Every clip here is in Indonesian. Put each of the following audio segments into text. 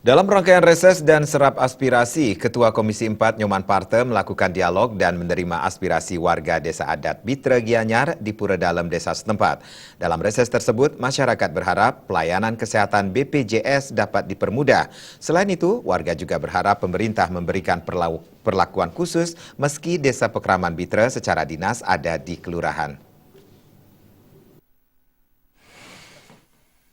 Dalam rangkaian reses dan serap aspirasi, Ketua Komisi 4 Nyoman Parte melakukan dialog dan menerima aspirasi warga Desa Adat Bitra Gianyar di Pura Dalem desa setempat. Dalam reses tersebut, masyarakat berharap pelayanan kesehatan BPJS dapat dipermudah. Selain itu, warga juga berharap pemerintah memberikan perlakuan khusus meski Desa Pekraman Bitra secara dinas ada di kelurahan.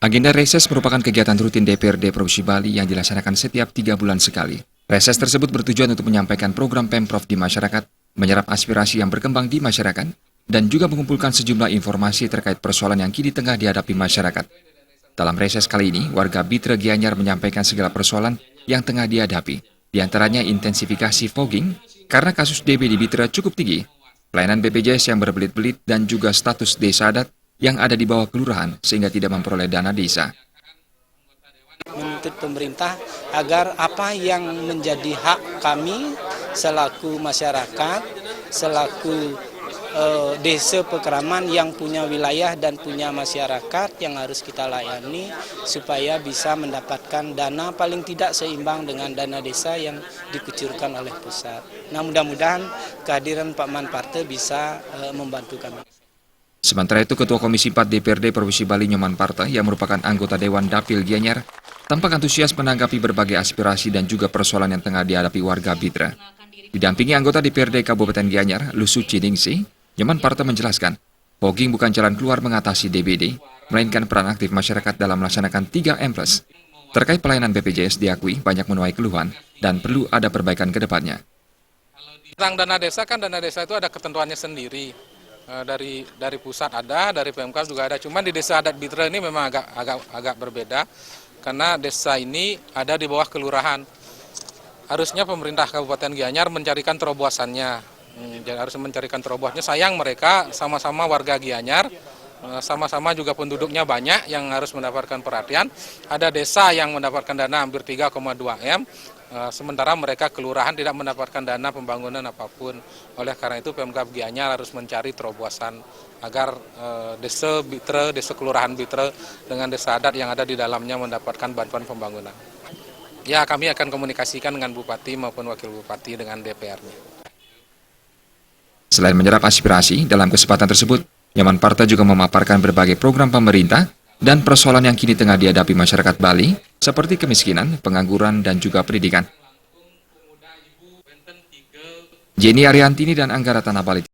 Agenda reses merupakan kegiatan rutin DPRD Provinsi Bali yang dilaksanakan setiap 3 bulan sekali. Reses tersebut bertujuan untuk menyampaikan program Pemprov di masyarakat, menyerap aspirasi yang berkembang di masyarakat, dan juga mengumpulkan sejumlah informasi terkait persoalan yang kini tengah dihadapi masyarakat. Dalam reses kali ini, warga Bitra Gianyar menyampaikan segala persoalan yang tengah dihadapi, di antaranya intensifikasi fogging karena kasus DB di Bitra cukup tinggi, pelayanan BPJS yang berbelit-belit, dan juga status desa adat yang ada di bawah kelurahan sehingga tidak memperoleh dana desa. Menuntut pemerintah agar apa yang menjadi hak kami selaku masyarakat, selaku desa Pekraman yang punya wilayah dan punya masyarakat yang harus kita layani supaya bisa mendapatkan dana paling tidak seimbang dengan dana desa yang dikucurkan oleh pusat. Nah, mudah-mudahan kehadiran Pak Man Parte bisa membantu kami. Sementara itu, Ketua Komisi 4 DPRD Provinsi Bali Nyoman Parte yang merupakan anggota Dewan Dapil Gianyar tampak antusias menanggapi berbagai aspirasi dan juga persoalan yang tengah dihadapi warga Bitra. Didampingi anggota DPRD Kabupaten Gianyar, Lusu Ciningsi, Nyoman Parte menjelaskan, fogging bukan jalan keluar mengatasi DBD, melainkan peran aktif masyarakat dalam melaksanakan 3M+. Terkait pelayanan BPJS diakui banyak menuai keluhan dan perlu ada perbaikan ke depannya. Tentang dana desa kan dana desa itu ada ketentuannya sendiri. Dari pusat ada, dari PMK juga ada. Cuman di desa adat Bitra ini memang agak berbeda karena desa ini ada di bawah kelurahan. Harusnya pemerintah Kabupaten Gianyar mencarikan terobosannya. Harus mencarikan terobosannya. Sayang mereka sama-sama warga Gianyar, sama-sama juga penduduknya banyak yang harus mendapatkan perhatian. Ada desa yang mendapatkan dana hampir 3,2 M. Sementara mereka kelurahan tidak mendapatkan dana pembangunan apapun. Oleh karena itu Pemkab Gianyar harus mencari terobosan agar desa Bitra, desa kelurahan Bitra dengan desa adat yang ada di dalamnya mendapatkan bantuan pembangunan. Ya, kami akan komunikasikan dengan Bupati maupun Wakil Bupati dengan DPR-nya. Selain menyerap aspirasi, dalam kesempatan tersebut, Nyoman Parte juga memaparkan berbagai program pemerintah dan persoalan yang kini tengah dihadapi masyarakat Bali, seperti kemiskinan, pengangguran, dan juga pendidikan. Jenny Ariantini dan Anggara Tanah Bali.